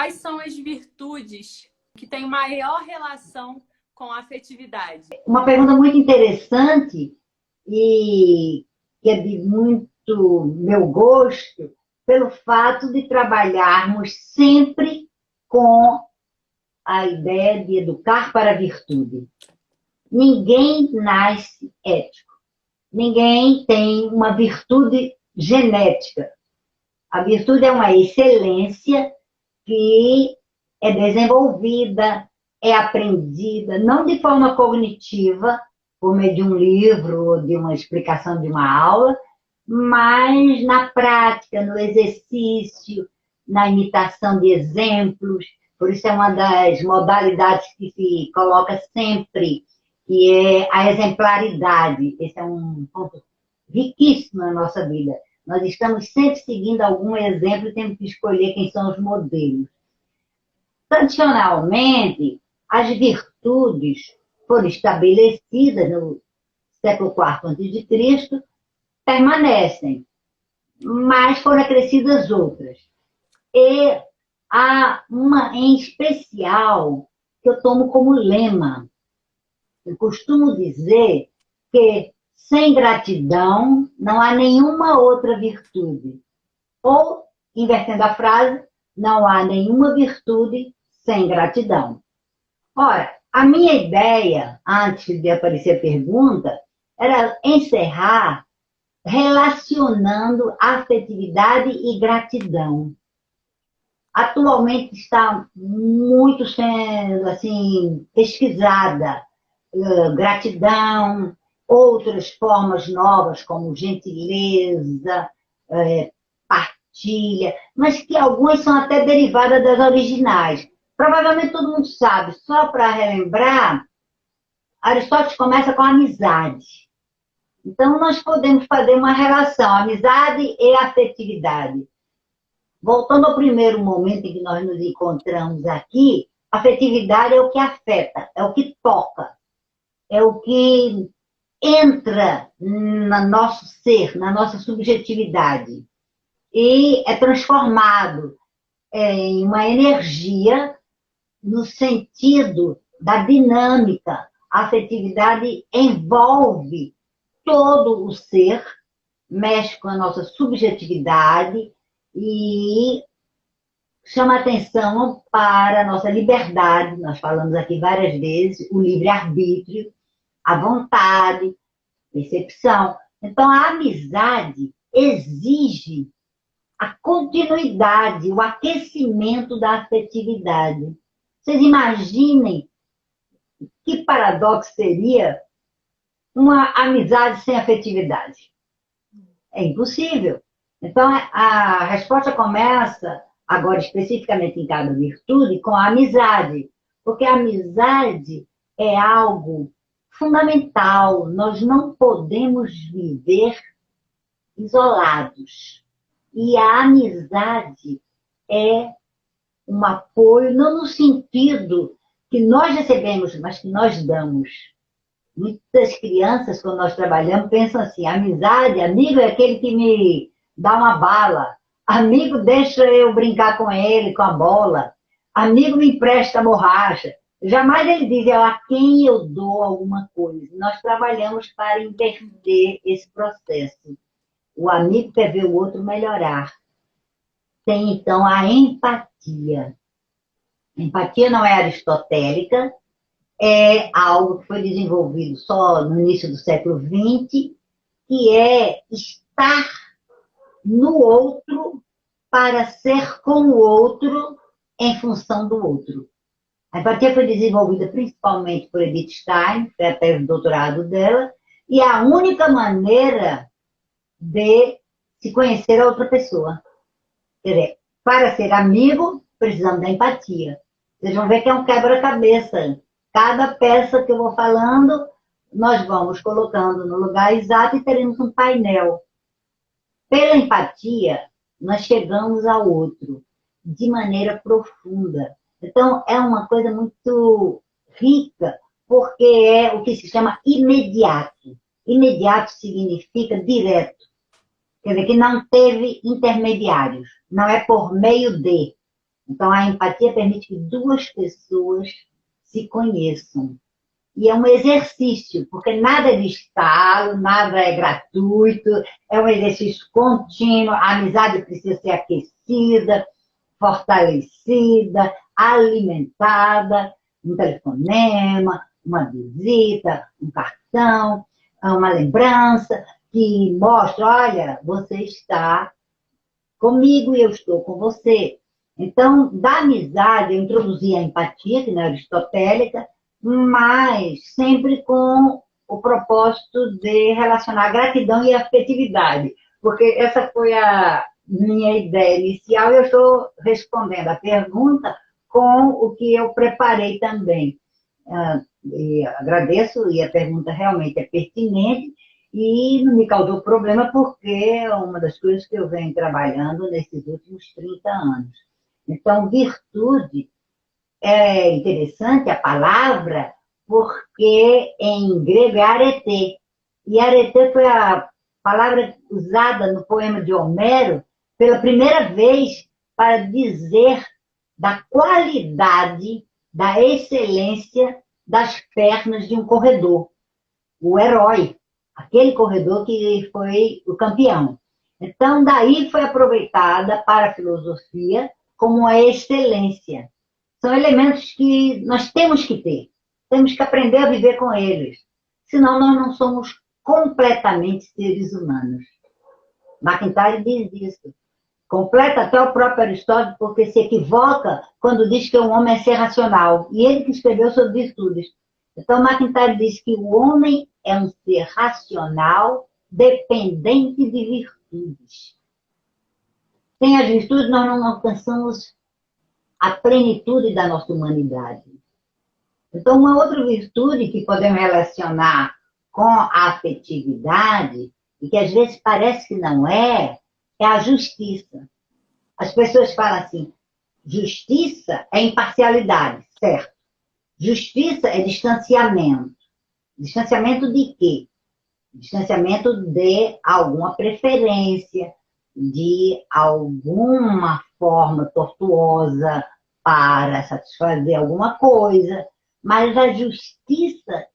quais são as virtudes que têm maior relação com a afetividade? Uma pergunta muito interessante e que é de muito meu gosto, pelo fato de trabalharmos sempre com a ideia de educar para a virtude. Ninguém nasce ético. Ninguém tem uma virtude genética. A virtude é uma excelência que é desenvolvida, é aprendida, não de forma cognitiva, por meio de um livro ou de uma explicação de uma aula, mas na prática, no exercício, na imitação de exemplos. Por isso é uma das modalidades que se coloca sempre, que é a exemplaridade. Esse é um ponto riquíssimo na nossa vida. Nós estamos sempre seguindo algum exemplo e temos que escolher quem são os modelos. Tradicionalmente, as virtudes foram estabelecidas no século IV a.C., permanecem, mas foram acrescidas outras. E há uma em especial que eu tomo como lema. Eu costumo dizer que sem gratidão não há nenhuma outra virtude. Ou, invertendo a frase, não há nenhuma virtude sem gratidão. Ora, a minha ideia, antes de aparecer a pergunta, era encerrar relacionando afetividade e gratidão. Atualmente está muito sendo assim, pesquisada gratidão, outras formas novas como gentileza, partilha, mas que algumas são até derivadas das originais. Provavelmente todo mundo sabe, só para relembrar, Aristóteles começa com a amizade. Então, nós podemos fazer uma relação, amizade e afetividade. Voltando ao primeiro momento em que nós nos encontramos aqui, afetividade é o que afeta, é o que toca, é o que entra no nosso ser, na nossa subjetividade. E é transformado em uma energia no sentido da dinâmica. A afetividade envolve todo o ser, mexe com a nossa subjetividade e chama atenção para a nossa liberdade. Nós falamos aqui várias vezes, o livre-arbítrio, a vontade, percepção. Então, a amizade exige a continuidade, o aquecimento da afetividade. Vocês imaginem que paradoxo seria uma amizade sem afetividade. É impossível. Então, a resposta começa, agora especificamente em cada virtude, com a amizade. Porque a amizade é algo fundamental. Nós não podemos viver isolados. E a amizade é um apoio, não no sentido que nós recebemos, mas que nós damos. Muitas crianças, quando nós trabalhamos, pensam assim, amizade, amigo é aquele que me dá uma bala. Amigo deixa eu brincar com ele, com a bola. Amigo me empresta a borracha. Jamais ele diz, é a quem eu dou alguma coisa. Nós trabalhamos para inverter esse processo. O amigo quer ver o outro melhorar. Tem, então, a empatia. Empatia não é aristotélica, é algo que foi desenvolvido só no início do século XX, que é estar no outro para ser com o outro em função do outro. A empatia foi desenvolvida principalmente por Edith Stein, foi até o doutorado dela, e é a única maneira de se conhecer a outra pessoa. Quer dizer, para ser amigo, precisamos da empatia. Vocês vão ver que é um quebra-cabeça. Cada peça que eu vou falando, nós vamos colocando no lugar exato e teremos um painel. Pela empatia, nós chegamos ao outro de maneira profunda. Então, é uma coisa muito rica, porque é o que se chama imediato. Imediato significa direto. Quer dizer, que não teve intermediários. Não é por meio de. Então, a empatia permite que duas pessoas se conheçam. E é um exercício, porque nada é de estalo, nada é gratuito, é um exercício contínuo, a amizade precisa ser aquecida, fortalecida, alimentada, um telefonema, uma visita, um cartão, uma lembrança que mostra, olha, você está comigo e eu estou com você. Então, da amizade, eu introduzi a empatia, que não é aristotélica, mas sempre com o propósito de relacionar gratidão e afetividade, porque essa foi a minha ideia inicial e eu estou respondendo a pergunta com o que eu preparei também. E agradeço, e a pergunta realmente é pertinente e não me causou problema porque é uma das coisas que eu venho trabalhando nesses últimos 30 anos. Então, virtude é interessante a palavra porque em grego é arete. E arete foi a palavra usada no poema de Homero pela primeira vez para dizer da qualidade, da excelência das pernas de um corredor, o herói, aquele corredor que foi o campeão. Então, daí foi aproveitada para a filosofia como a excelência. São elementos que nós temos que ter, temos que aprender a viver com eles, senão nós não somos completamente seres humanos. McIntyre diz isso. Completa até o próprio Aristóteles, porque se equivoca quando diz que o homem é ser racional. E ele que escreveu sobre virtudes. Então, McIntyre diz que o homem é um ser racional dependente de virtudes. Sem as virtudes, nós não alcançamos a plenitude da nossa humanidade. Então, uma outra virtude que podemos relacionar com a afetividade, e que às vezes parece que não é a justiça. As pessoas falam assim, justiça é imparcialidade, certo? Justiça é distanciamento. Distanciamento de quê? Distanciamento de alguma preferência, de alguma forma tortuosa para satisfazer alguma coisa. Mas a justiça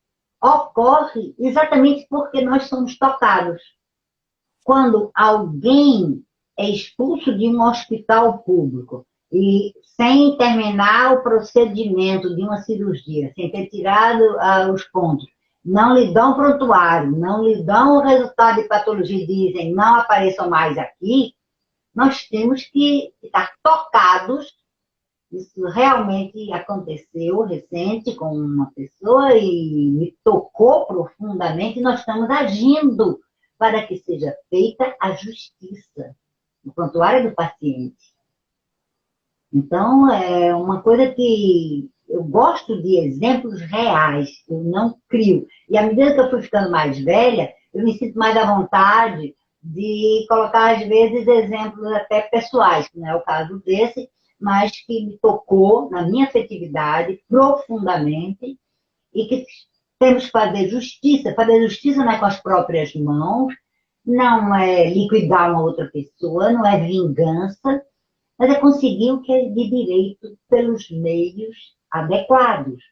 ocorre exatamente porque nós somos tocados. Quando alguém é expulso de um hospital público e sem terminar o procedimento de uma cirurgia, sem ter tirado os pontos, não lhe dão prontuário, não lhe dão o resultado de patologia, dizem não apareçam mais aqui, nós temos que estar tocados. Isso realmente aconteceu recente com uma pessoa e me tocou profundamente. Nós estamos agindo para que seja feita a justiça no prontuário do paciente. Então, é uma coisa que eu gosto de exemplos reais, eu não crio. E à medida que eu fui ficando mais velha, eu me sinto mais à vontade de colocar, às vezes, exemplos até pessoais, que não é o caso desse, mas que me tocou na minha afetividade profundamente e que temos que fazer justiça. Fazer justiça não é com as próprias mãos, não é liquidar uma outra pessoa, não é vingança, mas é conseguir o que é de direito pelos meios adequados.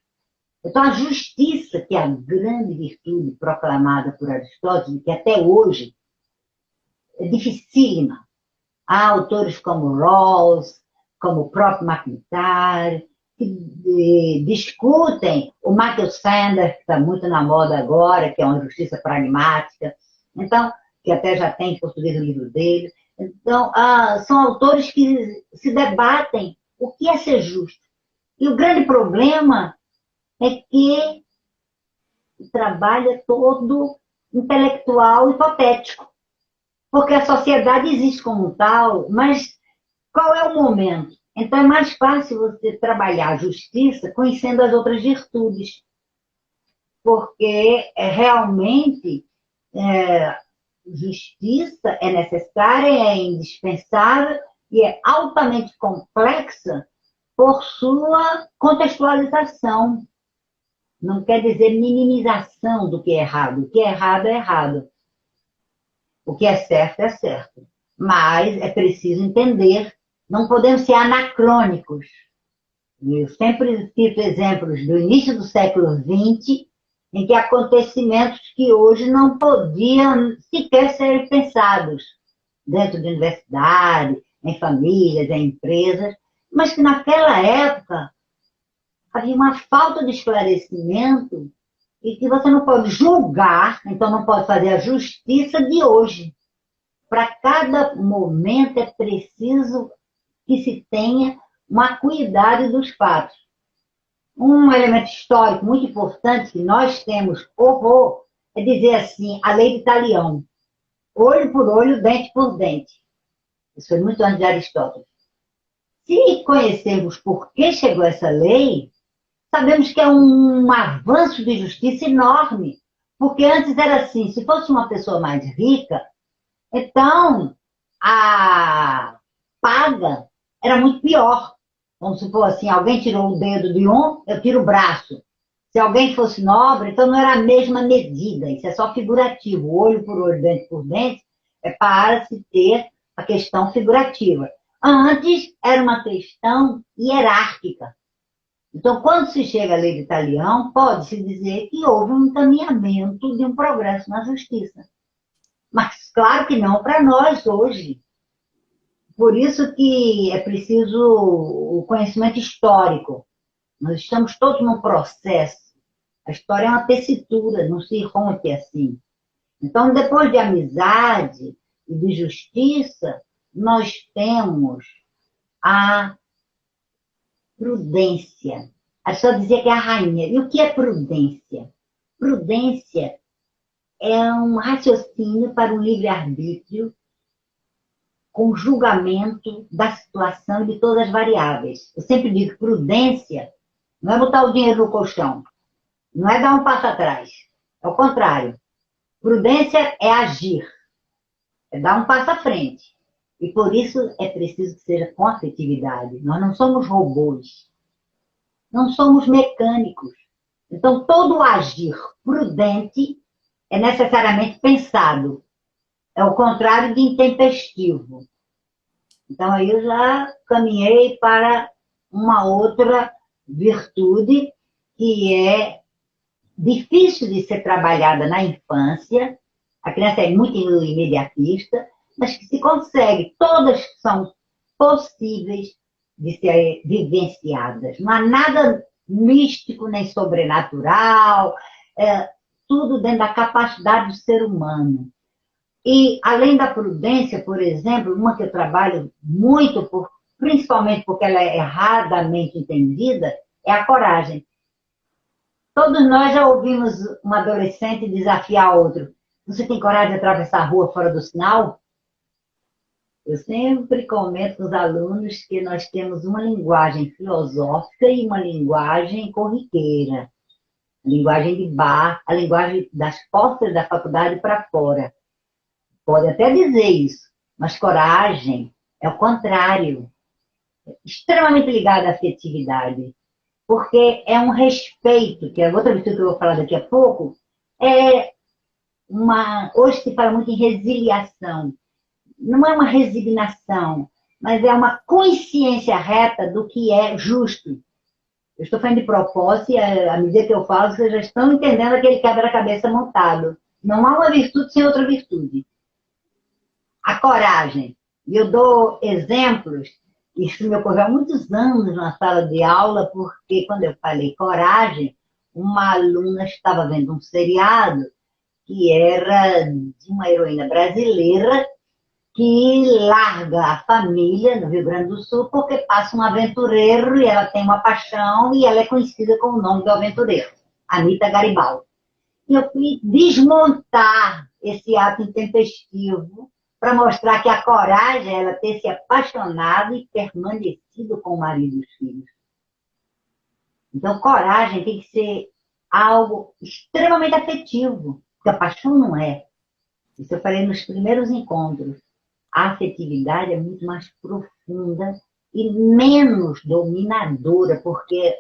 Então, a justiça, que é a grande virtude proclamada por Aristóteles, que até hoje é dificílima. Há autores como Rawls, como o próprio McIntyre, que discutem o Michael Sanders, que está muito na moda agora, que é uma justiça pragmática, então, que até já tem em português o livro dele. Então, são autores que se debatem o que é ser justo. E o grande problema é que o trabalho é todo intelectual e hipotético. Porque a sociedade existe como tal, mas qual é o momento? Então é mais fácil você trabalhar a justiça conhecendo as outras virtudes. Porque realmente justiça é necessária, é indispensável e é altamente complexa por sua contextualização. Não quer dizer minimização do que é errado. O que é errado é errado. O que é certo é certo. Mas é preciso entender Não podemos ser anacrônicos. Eu sempre cito exemplos do início do século XX, em que acontecimentos que hoje não podiam sequer ser pensados dentro de universidade, em famílias, em empresas, mas que naquela época havia uma falta de esclarecimento e que você não pode julgar, então não pode fazer a justiça de hoje. Para cada momento é preciso que se tenha uma acuidade dos fatos. Um elemento histórico muito importante que nós temos horror é dizer assim, a lei de Talião, olho por olho, dente por dente. Isso foi muito antes de Aristóteles. Se conhecermos por que chegou essa lei, sabemos que é um avanço de justiça enorme, porque antes era assim, se fosse uma pessoa mais rica, então a paga era muito pior. Vamos supor assim, alguém tirou o dedo de um, eu tiro o braço. Se alguém fosse nobre, então não era a mesma medida, isso é só figurativo, olho por olho, dente por dente, é para se ter a questão figurativa. Antes era uma questão hierárquica. Então, quando se chega à lei de Talião, pode-se dizer que houve um encaminhamento de um progresso na justiça. Mas claro que não para nós hoje. Por isso que é preciso o conhecimento histórico. Nós estamos todos num processo. A história é uma tessitura, não se rompe assim. Então, depois de amizade e de justiça, nós temos a prudência. A pessoa dizia que é a rainha. E o que é prudência? Prudência é um raciocínio para o livre-arbítrio com julgamento da situação e de todas as variáveis. Eu sempre digo que prudência não é botar o dinheiro no colchão, não é dar um passo atrás. É o contrário. Prudência é agir, é dar um passo à frente. E por isso é preciso que seja com afetividade. Nós não somos robôs, não somos mecânicos. Então, todo agir prudente é necessariamente pensado. É o contrário de intempestivo. Então, aí eu já caminhei para uma outra virtude que é difícil de ser trabalhada na infância. A criança é muito imediatista, mas que se consegue. Todas são possíveis de ser vivenciadas. Não há nada místico nem sobrenatural, tudo dentro da capacidade do ser humano. E, além da prudência, por exemplo, uma que eu trabalho muito, principalmente porque ela é erradamente entendida, é a coragem. Todos nós já ouvimos um adolescente desafiar outro. Você tem coragem de atravessar a rua fora do sinal? Eu sempre comento com os alunos que nós temos uma linguagem filosófica e uma linguagem corriqueira. A linguagem de bar, a linguagem das portas da faculdade para fora. Pode até dizer isso, mas coragem é o contrário. É extremamente ligada à afetividade. Porque é um respeito, que é outra virtude que eu vou falar daqui a pouco, hoje se fala muito em resiliação. Não é uma resignação, mas é uma consciência reta do que é justo. Eu estou falando de propósito e à medida que eu falo, vocês já estão entendendo aquele quebra-cabeça montado. Não há uma virtude sem outra virtude. A coragem. E eu dou exemplos, isso me ocorreu há muitos anos na sala de aula, porque quando eu falei coragem, uma aluna estava vendo um seriado que era de uma heroína brasileira que larga a família no Rio Grande do Sul porque passa um aventureiro e ela tem uma paixão e ela é conhecida com o nome do aventureiro, Anita Garibaldi. E eu fui desmontar esse ato intempestivo para mostrar que a coragem é ela ter se apaixonado e permanecido com o marido e os filhos. Então, coragem tem que ser algo extremamente afetivo, porque a paixão não é. Isso eu falei nos primeiros encontros. A afetividade é muito mais profunda e menos dominadora, porque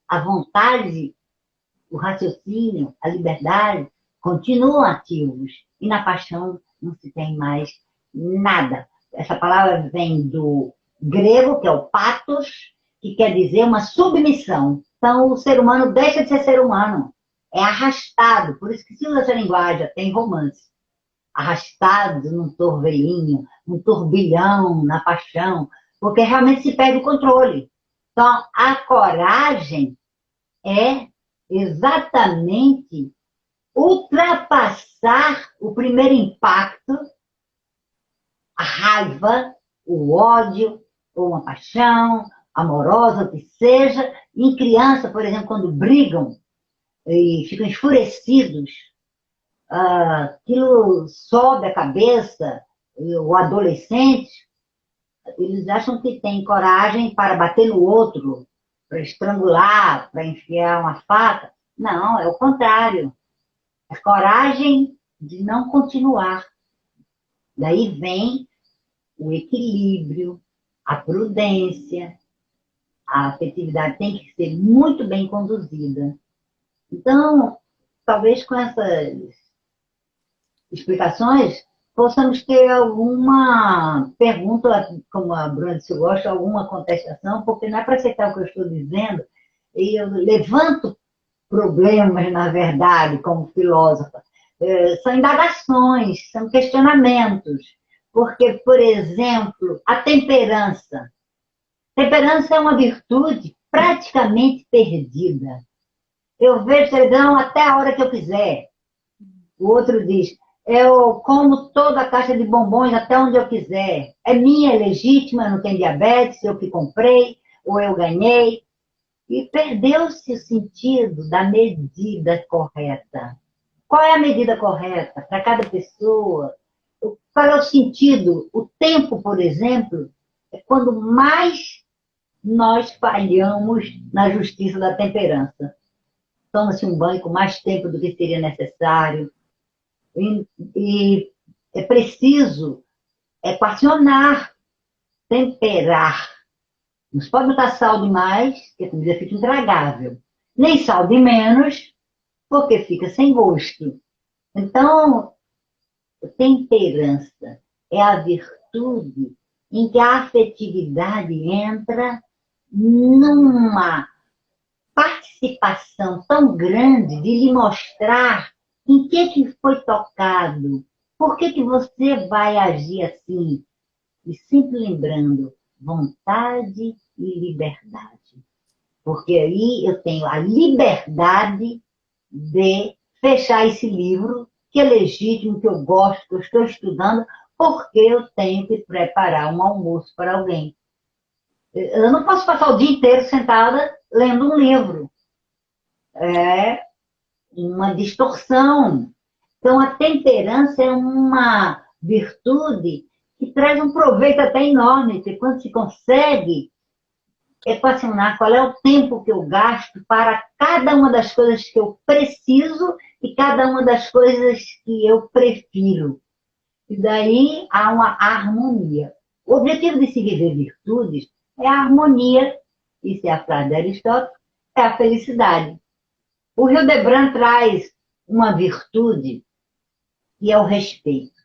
a vontade, o raciocínio, a liberdade continuam ativos. E na paixão não se tem mais nada. Essa palavra vem do grego, que é o patos, que quer dizer uma submissão. Então, o ser humano deixa de ser ser humano. É arrastado. Por isso que se usa essa linguagem, tem romance. Arrastado num torvelinho, num turbilhão, na paixão, porque realmente se perde o controle. Então, a coragem é exatamente ultrapassar o primeiro impacto, a raiva, o ódio, ou uma paixão amorosa, o que seja. Em criança, por exemplo, quando brigam e ficam enfurecidos, aquilo sobe a cabeça, o adolescente, eles acham que tem coragem para bater no outro, para estrangular, para enfiar uma faca. Não, é o contrário. É coragem de não continuar. Daí vem o equilíbrio, a prudência, a afetividade tem que ser muito bem conduzida. Então, talvez com essas explicações, possamos ter alguma pergunta, como a Bruna disse, eu gosto, alguma contestação, porque não é para aceitar o que eu estou dizendo, e eu levanto problemas, na verdade, como filósofa. São indagações, são questionamentos. Porque, por exemplo, a temperança. Temperança é uma virtude praticamente perdida. Eu vejo televisão até a hora que eu quiser. O outro diz, eu como toda a caixa de bombons até onde eu quiser. É minha, é legítima, eu não tenho diabetes, eu que comprei, ou eu ganhei. E perdeu-se o sentido da medida correta. Qual é a medida correta para cada pessoa? Qual é o sentido? O tempo, por exemplo, é quando mais nós falhamos na justiça da temperança. Toma-se um banho com mais tempo do que seria necessário. E é preciso equacionar, temperar. Não se pode botar sal demais, que a comida fica intragável. Nem sal de menos, porque fica sem gosto. Então, temperança é a virtude em que a afetividade entra numa participação tão grande de lhe mostrar em que foi tocado, por que você vai agir assim. E sempre lembrando, vontade e liberdade. Porque aí eu tenho a liberdade de fechar esse livro, que é legítimo, que eu gosto, que eu estou estudando, porque eu tenho que preparar um almoço para alguém. Eu não posso passar o dia inteiro sentada lendo um livro. É uma distorção. Então, a temperança é uma virtude que traz um proveito até enorme, porque quando se consegue equacionar qual é o tempo que eu gasto para cada uma das coisas que eu preciso e cada uma das coisas que eu prefiro. E daí há uma harmonia. O objetivo de se viver virtudes é a harmonia, isso é a frase de Aristóteles, é a felicidade. O Hildebrand traz uma virtude que é o respeito.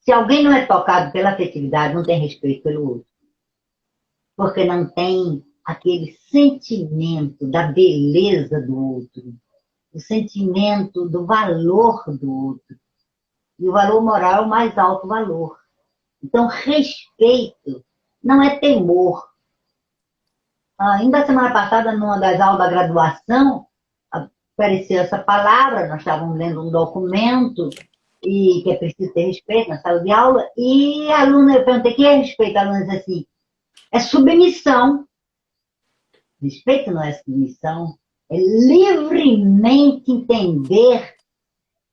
Se alguém não é tocado pela afetividade, não tem respeito pelo outro. Porque não tem aquele sentimento da beleza do outro, o sentimento do valor do outro. E o valor moral é o mais alto valor. Então, respeito não é temor. Ainda a semana passada, numa das aulas da graduação, apareceu essa palavra, nós estávamos lendo um documento, e que é preciso ter respeito na sala de aula, e a aluna, eu perguntei, o que é respeito? A aluna disse assim, é submissão. Respeito não é submissão, é livremente entender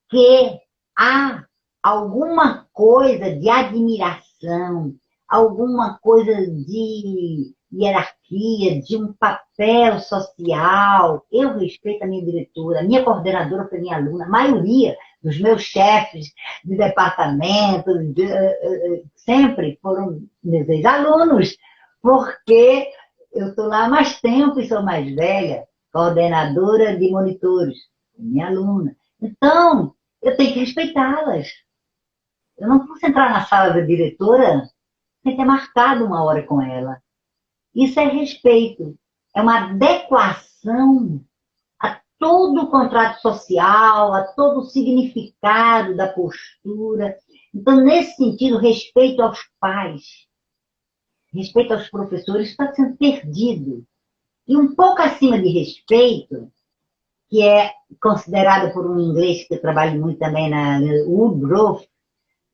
que há alguma coisa de admiração, alguma coisa de hierarquia, de um papel social. Eu respeito a minha diretora, a minha coordenadora foi minha aluna, a maioria dos meus chefes de departamento sempre foram meus ex-alunos, porque eu estou lá há mais tempo e sou mais velha, coordenadora de monitores, minha aluna. Então, eu tenho que respeitá-las. Eu não posso entrar na sala da diretora sem ter marcado uma hora com ela. Isso é respeito. É uma adequação a todo o contrato social, a todo o significado da postura. Então, nesse sentido, respeito aos pais, respeito aos professores está sendo perdido. E um pouco acima de respeito, que é considerado por um inglês que eu trabalho muito também, na Woodruff.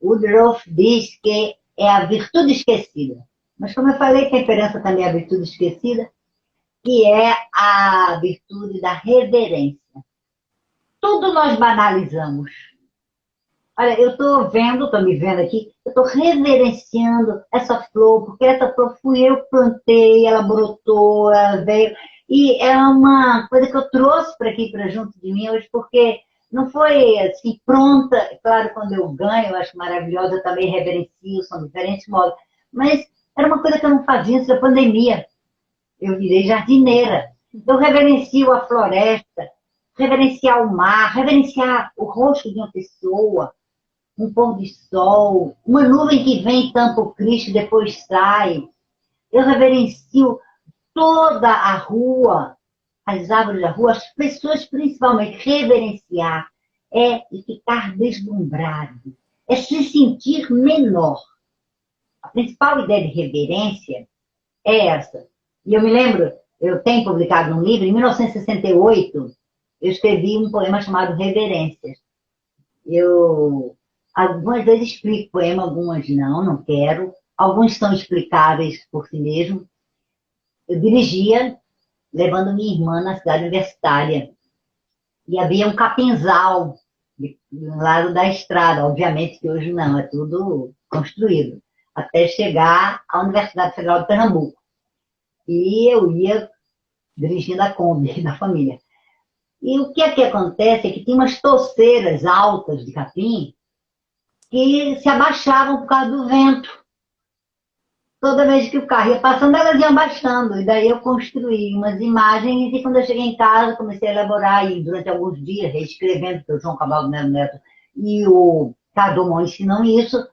Woodruff diz que é a virtude esquecida. Mas, como eu falei, tem diferença também a virtude esquecida, que é a virtude da reverência. Tudo nós banalizamos. Olha, eu estou me vendo aqui, eu estou reverenciando essa flor, porque essa flor fui eu que plantei, ela brotou, ela veio. E é uma coisa que eu trouxe para aqui, para junto de mim hoje, porque não foi assim pronta. Claro, quando eu ganho, eu acho maravilhosa, eu também reverencio, são diferentes modos. Mas era uma coisa que eu não fazia antes da pandemia. Eu virei jardineira. Eu reverencio a floresta, reverenciar o mar, reverenciar o rosto de uma pessoa, um pôr de sol, uma nuvem que vem e tampa o Cristo e depois sai. Eu reverencio toda a rua, as árvores da rua, as pessoas principalmente. Reverenciar é ficar deslumbrado, é se sentir menor. A principal ideia de reverência é essa. E eu me lembro, eu tenho publicado um livro, em 1968, eu escrevi um poema chamado Reverências. Eu algumas vezes explico poema, algumas não quero. Alguns são explicáveis por si mesmo. Eu dirigia, levando minha irmã na cidade universitária. E havia um capinzal do lado da estrada. Obviamente que hoje não, é tudo construído. Até chegar à Universidade Federal de Pernambuco. E eu ia dirigindo a Kombi da família. E o que é que acontece é que tinha umas toceiras altas de capim que se abaixavam por causa do vento. Toda vez que o carro ia passando, elas iam abaixando. E daí eu construí umas imagens e quando eu cheguei em casa, comecei a elaborar e durante alguns dias, reescrevendo, porque o João Cabral Melo Neto e o Cardomon ensinam isso.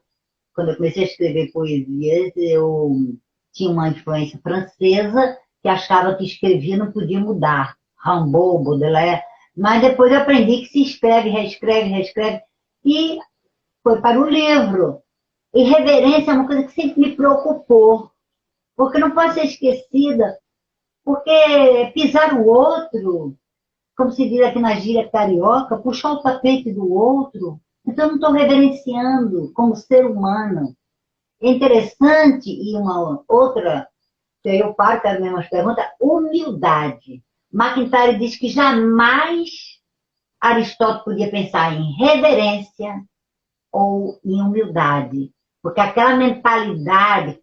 Quando eu comecei a escrever poesias, eu tinha uma influência francesa que achava que escrevia não podia mudar. Rimbaud, Baudelaire. Mas depois eu aprendi que se escreve, reescreve, reescreve. E foi para o livro. E reverência é uma coisa que sempre me preocupou. Porque não pode ser esquecida. Porque pisar o outro, como se diz aqui na gíria carioca, puxar o tapete do outro. Então eu não estou reverenciando como ser humano. É interessante, e uma outra, que eu parto das mesmas perguntas, humildade. MacIntyre diz que jamais Aristóteles podia pensar em reverência ou em humildade. Porque aquela mentalidade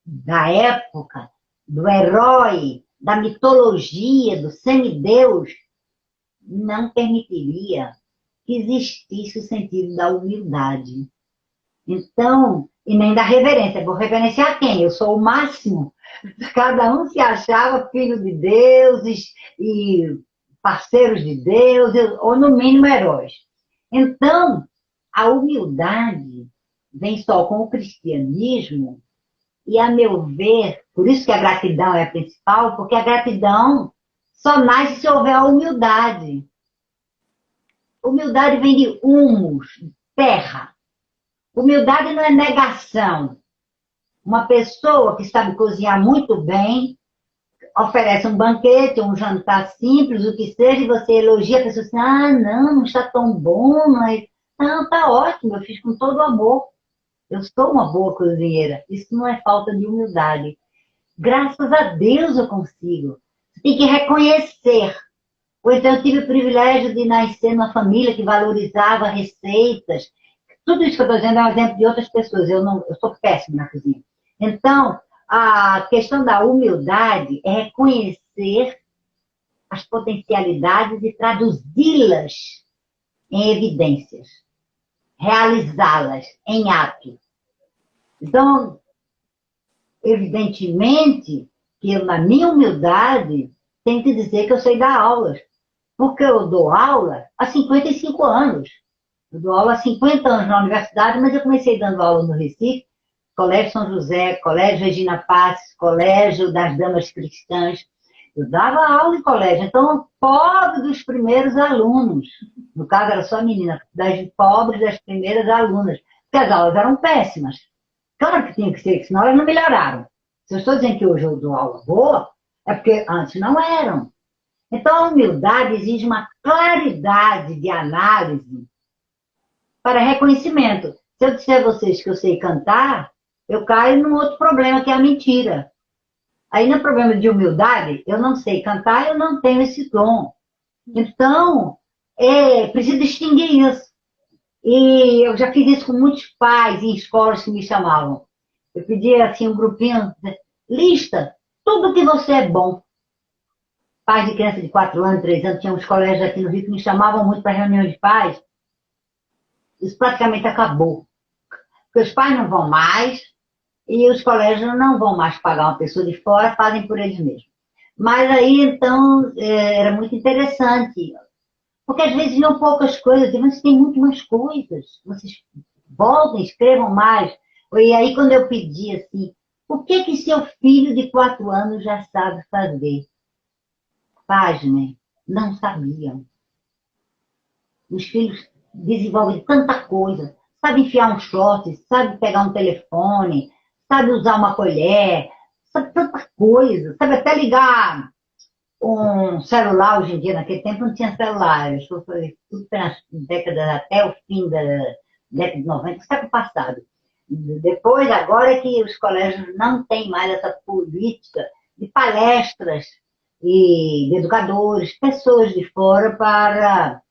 da época, do herói, da mitologia, do semideus, não permitiria que existisse o sentido da humildade. Então, e nem da reverência. Vou reverenciar quem? Eu sou o máximo. Cada um se achava filho de Deus e parceiros de Deus, ou no mínimo heróis. Então, a humildade vem só com o cristianismo e, a meu ver, por isso que a gratidão é a principal, porque a gratidão só nasce se houver a humildade. Humildade vem de humus, terra. Humildade não é negação. Uma pessoa que sabe cozinhar muito bem, oferece um banquete, um jantar simples, o que seja, e você elogia a pessoa assim, não está tão bom, mas... Não, está ótimo, eu fiz com todo o amor. Eu sou uma boa cozinheira. Isso não é falta de humildade. Graças a Deus eu consigo. Você tem que reconhecer. Ou então eu tive o privilégio de nascer numa família que valorizava receitas. Tudo isso que eu estou dizendo é um exemplo de outras pessoas. Eu sou péssima na cozinha. Então, a questão da humildade é reconhecer as potencialidades e traduzi-las em evidências. Realizá-las em ato. Então, evidentemente que eu, na minha humildade, tenho que dizer que eu sei dar aulas. Porque eu dou aula há 55 anos. Eu dou aula há 50 anos na universidade, mas eu comecei dando aula no Recife Colégio São José, Colégio Regina Passes, Colégio das Damas Cristãs. Eu dava aula em colégio, então, pobre dos primeiros alunos. No caso, era só menina, das pobres das primeiras alunas. Porque as aulas eram péssimas. Claro que tinha que ser, senão elas não melhoraram. Se eu estou dizendo que hoje eu dou aula boa, é porque antes não eram. Então, a humildade exige uma claridade de análise para reconhecimento. Se eu disser a vocês que eu sei cantar, eu caio num outro problema, que é a mentira. Aí, no problema de humildade, eu não sei cantar, eu não tenho esse dom. Então, preciso distinguir isso. E eu já fiz isso com muitos pais em escolas que me chamavam. Eu pedia, assim, um grupinho, lista tudo que você é bom. Pais de criança de 4 anos, 3 anos, tinha uns colégios aqui no Rio que me chamavam muito para reunião de pais. Isso praticamente acabou. Porque os pais não vão mais e os colégios não vão mais pagar uma pessoa de fora, fazem por eles mesmos. Mas aí, então, era muito interessante. Porque às vezes iam poucas coisas, mas tem muito mais coisas. Vocês voltem, escrevam mais. E aí, quando eu pedi assim, o que seu filho de 4 anos já sabe fazer? Pasmem, não sabiam. Os filhos desenvolvem tanta coisa. Sabe enfiar um short, sabe pegar um telefone, sabe usar uma colher, sabe tanta coisa. Sabe até ligar um celular hoje em dia. Naquele tempo não tinha celular. Eu falei, tudo nas décadas, até o fim da década de 90, século passado. Depois, agora é que os colégios não têm mais essa política de palestras e de educadores, pessoas de fora para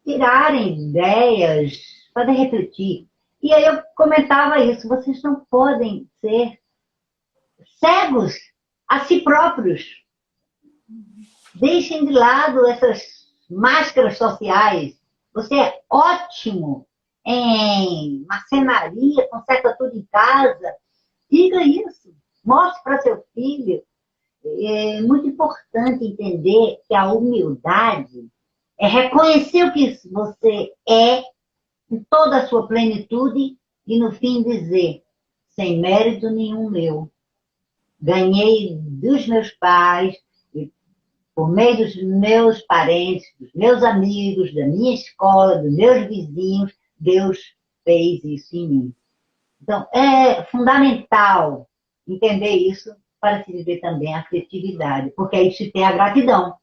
tirarem ideias, fazer refletir. E aí eu comentava isso, vocês não podem ser cegos a si próprios. Deixem de lado essas máscaras sociais. Você é ótimo em marcenaria, conserta tudo em casa. Diga isso, mostre para seu filho. É muito importante entender que a humildade é reconhecer o que você é em toda a sua plenitude e no fim dizer, sem mérito nenhum meu, ganhei dos meus pais, por meio dos meus parentes, dos meus amigos, da minha escola, dos meus vizinhos, Deus fez isso em mim. Então, é fundamental entender isso para se viver também a afetividade, porque aí se tem a gratidão.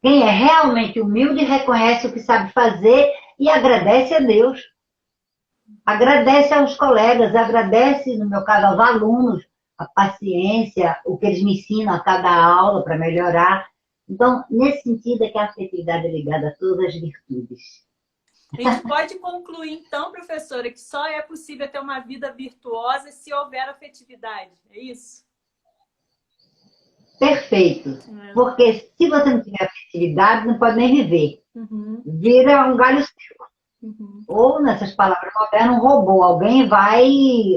Quem é realmente humilde reconhece o que sabe fazer e agradece a Deus. Agradece aos colegas, agradece, no meu caso, aos alunos, a paciência, o que eles me ensinam a cada aula para melhorar. Então, nesse sentido é que a afetividade é ligada a todas as virtudes. A gente pode concluir, então, professora, que só é possível ter uma vida virtuosa se houver afetividade, é isso? Perfeito. Porque se você não tiver afetividade, não pode nem viver. Vira um galho seco. Ou, nessas palavras modernas, um robô. Alguém vai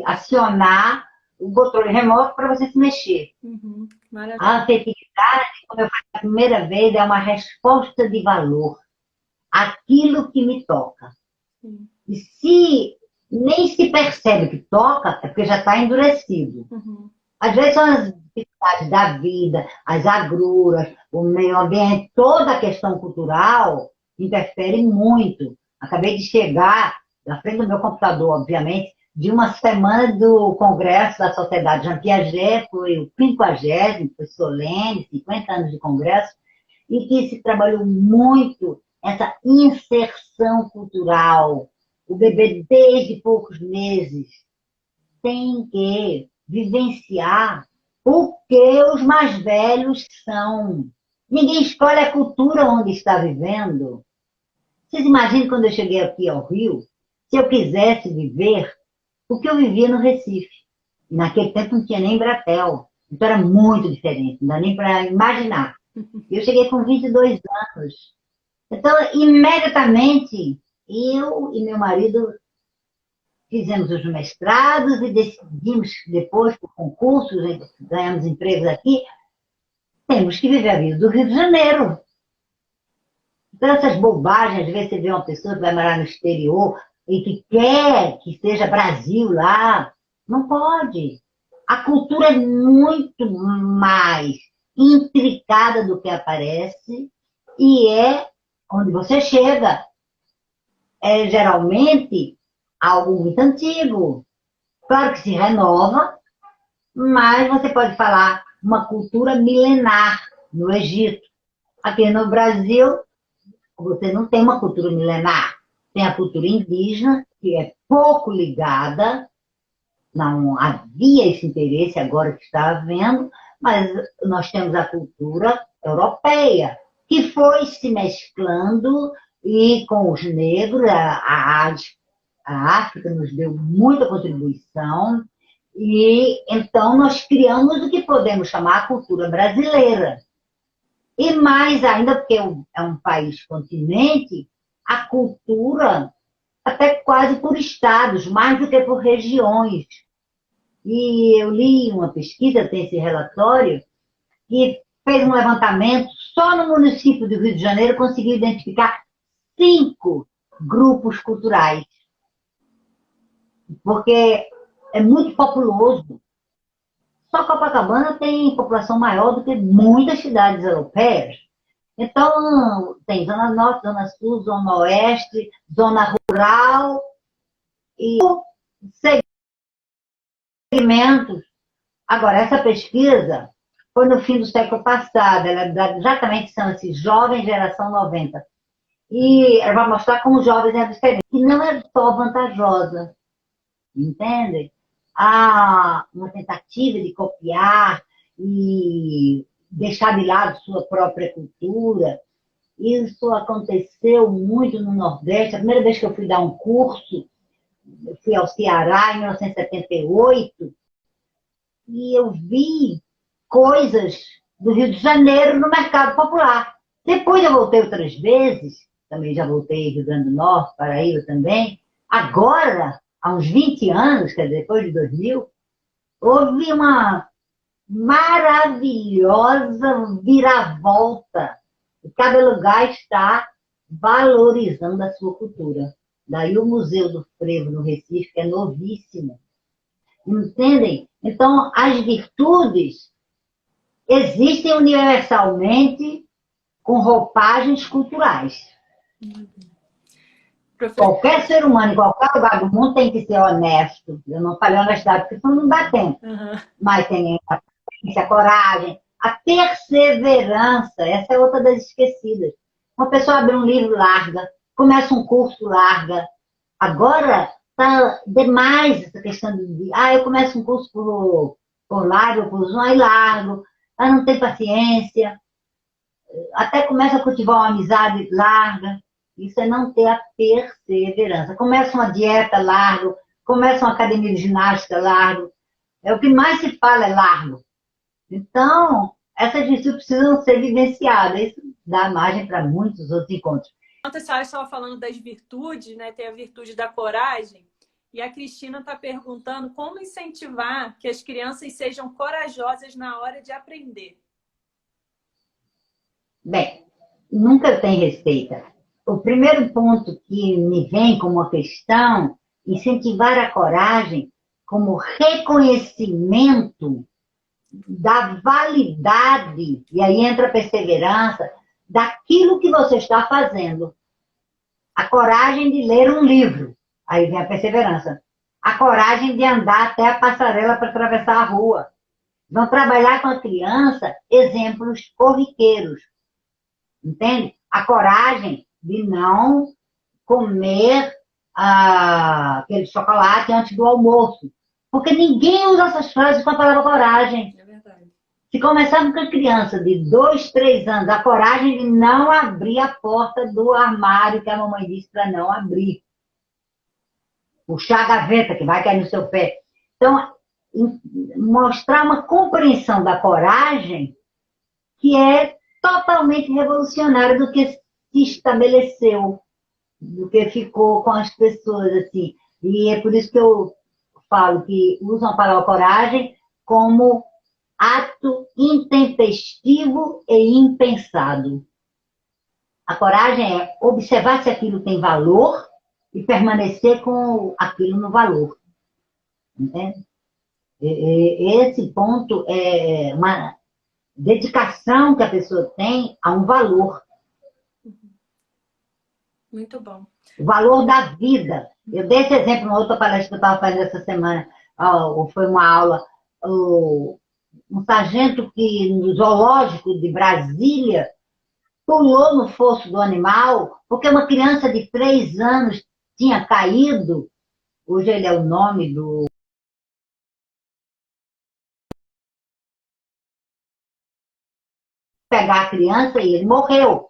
acionar o controle remoto para você se mexer. A afetividade, como eu falei a primeira vez, é uma resposta de valor. Aquilo que me toca. E se nem se percebe que toca, é porque já está endurecido. Às vezes são as dificuldades da vida, as agruras, o meio ambiente, toda a questão cultural interfere muito. Acabei de chegar, na frente do meu computador, obviamente, de uma semana do Congresso da Sociedade Jean Piaget, foi o 50º, foi solene, 50 anos de congresso, e que se trabalhou muito essa inserção cultural. O bebê, desde poucos meses, tem que vivenciar o que os mais velhos são. Ninguém escolhe a cultura onde está vivendo. Vocês imaginam quando eu cheguei aqui ao Rio, se eu quisesse viver o que eu vivia no Recife. Naquele tempo não tinha nem Bratel. Então era muito diferente, não dá nem para imaginar. Eu cheguei com 22 anos. Então, imediatamente, eu e meu marido fizemos os mestrados e decidimos depois, por concursos, ganhamos empregos aqui, temos que viver a vida do Rio de Janeiro. Então, essas bobagens, às vezes você vê uma pessoa que vai morar no exterior, e que quer que seja Brasil lá, não pode. A cultura é muito mais intricada do que aparece e é onde você chega. É geralmente algo muito antigo. Claro que se renova, mas você pode falar uma cultura milenar no Egito. Aqui no Brasil, você não tem uma cultura milenar. Tem a cultura indígena, que é pouco ligada, não havia esse interesse agora que está havendo, mas nós temos a cultura europeia, que foi se mesclando e com os negros, a África nos deu muita contribuição, e então nós criamos o que podemos chamar a cultura brasileira. E mais ainda, porque é um país continente, a cultura até quase por estados, mais do que por regiões. E eu li uma pesquisa, tem esse relatório, que fez um levantamento, só no município do Rio de Janeiro conseguiu identificar 5 grupos culturais. Porque é muito populoso. Só Copacabana tem população maior do que muitas cidades europeias. Então, tem Zona Norte, Zona Sul, Zona Oeste, Zona Rural e segmentos. Agora, essa pesquisa foi no fim do século passado, ela exatamente são esses jovens geração 90. E ela vai mostrar como os jovens é diferente. E não é só vantajosa, entende? Há uma tentativa de copiar e deixar de lado sua própria cultura. Isso aconteceu muito no Nordeste. A primeira vez que eu fui dar um curso, eu fui ao Ceará em 1978, e eu vi coisas do Rio de Janeiro no mercado popular. Depois eu voltei outras vezes, também já voltei Rio Grande do Norte, Paraíba também. Agora, há uns 20 anos, quer dizer, depois de 2000, houve uma maravilhosa viravolta. E cada lugar está valorizando a sua cultura. Daí o Museu do Frevo, no Recife, que é novíssimo. Entendem? Então, as virtudes existem universalmente com roupagens culturais. Qualquer ser humano, em qualquer lugar do mundo, tem que ser honesto. Eu não falei honestidade, porque senão não dá tempo. Mas tem a coragem, a perseverança. Essa é outra das esquecidas. Uma pessoa abre um livro, larga. Começa um curso, larga. Agora está demais essa questão de... eu começo um curso por largo, por zoom, aí largo. Não tem paciência. Até começa a cultivar uma amizade, larga. Isso é não ter a perseverança. Começa uma dieta, largo. Começa uma academia de ginástica, largo. É o que mais se fala, é largo. Então, essas virtudes precisam ser vivenciadas. Isso dá margem para muitos outros encontros. Enquanto a senhora estava falando das virtudes, né, tem a virtude da coragem, e a Cristina está perguntando como incentivar que as crianças sejam corajosas na hora de aprender. Bem, nunca tem receita. O primeiro ponto que me vem como uma questão, incentivar a coragem como reconhecimento da validade, e aí entra a perseverança, daquilo que você está fazendo. A coragem de ler um livro, aí vem a perseverança. A coragem de andar até a passarela para atravessar a rua. Vão trabalhar com a criança exemplos corriqueiros. Entende? A coragem de não comer aquele chocolate antes do almoço. Porque ninguém usa essas frases com a palavra coragem. É verdade. Se começarmos com a criança de 2, 3 anos, a coragem de não abrir a porta do armário que a mamãe disse para não abrir. Puxar a gaveta que vai cair no seu pé. Então, mostrar uma compreensão da coragem que é totalmente revolucionária do que se estabeleceu, do que ficou com as pessoas, assim. E é por isso que eu falo que usam a palavra coragem como ato intempestivo e impensado. A coragem é observar se aquilo tem valor e permanecer com aquilo no valor. Entende? Esse ponto é uma dedicação que a pessoa tem a um valor. Muito bom. O valor da vida. Eu dei esse exemplo numa outra palestra que eu estava fazendo essa semana, foi uma aula, um sargento que no zoológico de Brasília pulou no fosso do animal porque uma criança de 3 anos tinha caído. Hoje ele é o nome do... pegar a criança e ele morreu.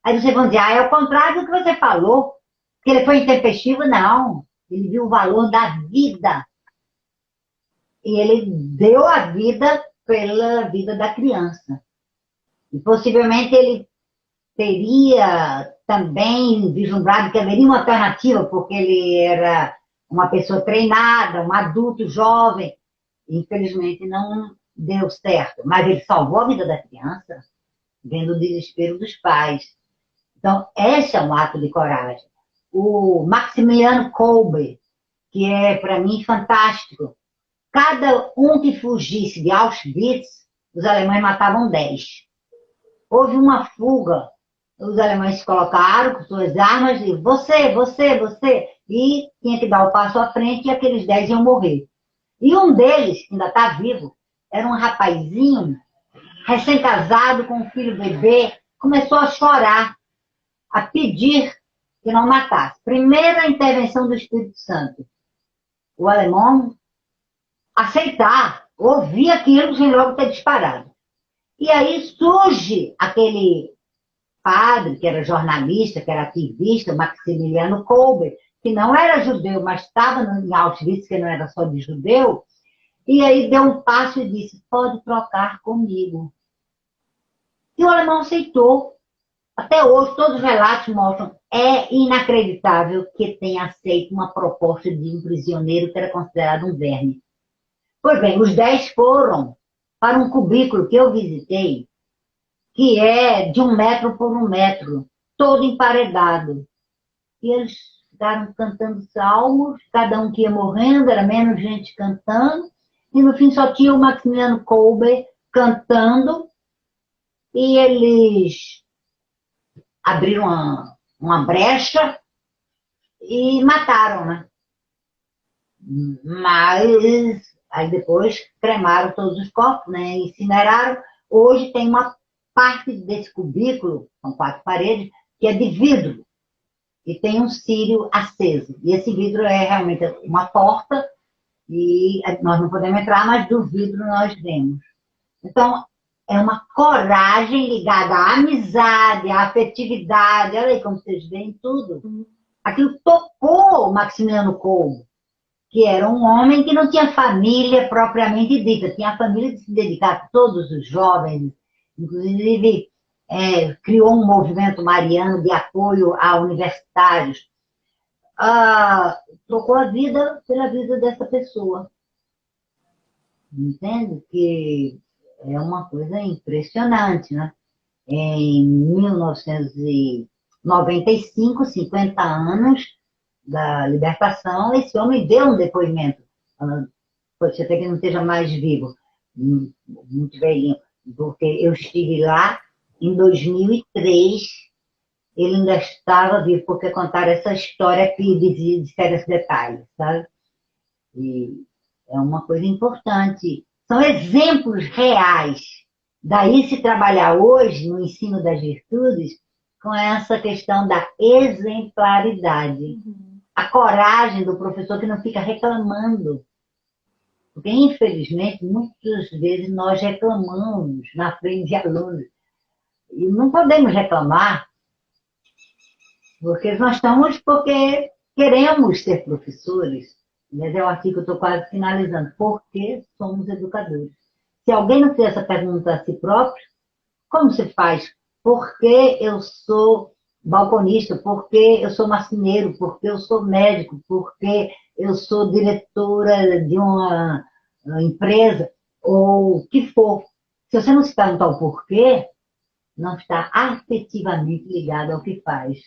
Aí vocês vão dizer, é o contrário do que você falou, que ele foi intempestivo. Não, ele viu o valor da vida. E ele deu a vida pela vida da criança. E possivelmente ele teria também vislumbrado que haveria uma alternativa, porque ele era uma pessoa treinada, um adulto jovem. Infelizmente não deu certo, mas ele salvou a vida da criança, vendo o desespero dos pais. Então, esse é um ato de coragem. O Maximiliano Kolbe, que é, para mim, fantástico. Cada um que fugisse de Auschwitz, os alemães matavam 10. Houve uma fuga, os alemães se colocaram com suas armas e você, e tinha que dar o passo à frente e aqueles 10 iam morrer. E um deles, que ainda está vivo, era um rapazinho, recém-casado, com um filho bebê, começou a chorar, a pedir que não matasse. Primeira intervenção do Espírito Santo. O alemão aceitar, ouvir aquilo sem logo ter disparado. E aí surge aquele padre, que era jornalista, que era ativista, Maximiliano Kolbe, que não era judeu, mas estava em Auschwitz, que não era só de judeu, e aí deu um passo e disse, pode trocar comigo. E o alemão aceitou. Até hoje, todos os relatos mostram, é inacreditável que tenha aceito uma proposta de um prisioneiro que era considerado um verme. Pois bem, os 10 foram para um cubículo que eu visitei, que é de 1 metro por 1 metro, todo emparedado. E eles ficaram cantando salmos, cada um que ia morrendo, era menos gente cantando, e no fim só tinha o Maximiliano Kolbe cantando, e eles abriram uma brecha e mataram, né? Mas aí depois cremaram todos os corpos, né? Incineraram. Hoje tem uma parte desse cubículo, são 4 paredes, que é de vidro. E tem um círio aceso. E esse vidro é realmente uma porta, e nós não podemos entrar, mas do vidro nós vemos. Então, é uma coragem ligada à amizade, à afetividade. Olha aí como vocês veem tudo. Aquilo tocou o Maximiliano Kolbe, que era um homem que não tinha família propriamente dita, tinha a família de se dedicar a todos os jovens, inclusive criou um movimento mariano de apoio a universitários. Trocou a vida pela vida dessa pessoa. Entende? Que é uma coisa impressionante, né? Em 1995, 50 anos da libertação, esse homem deu um depoimento. Pode ser até que não esteja mais vivo, muito velhinho, porque eu estive lá em 2003, ele ainda estava vivo, porque contaram essa história que disseram esse detalhe, sabe? E é uma coisa importante. São exemplos reais. Daí se trabalhar hoje no ensino das virtudes com essa questão da exemplaridade. A coragem do professor que não fica reclamando. Porque, infelizmente, muitas vezes nós reclamamos na frente de alunos. E não podemos reclamar, porque nós estamos porque queremos ser professores. Mas é o artigo que eu estou quase finalizando. Por que somos educadores? Se alguém não fizer essa pergunta a si próprio, como se faz? Por que eu sou balconista? Por que eu sou marceneiro? Por que eu sou médico? Por que eu sou diretora de uma empresa? Ou o que for. Se você não se perguntar o porquê, não está afetivamente ligado ao que faz.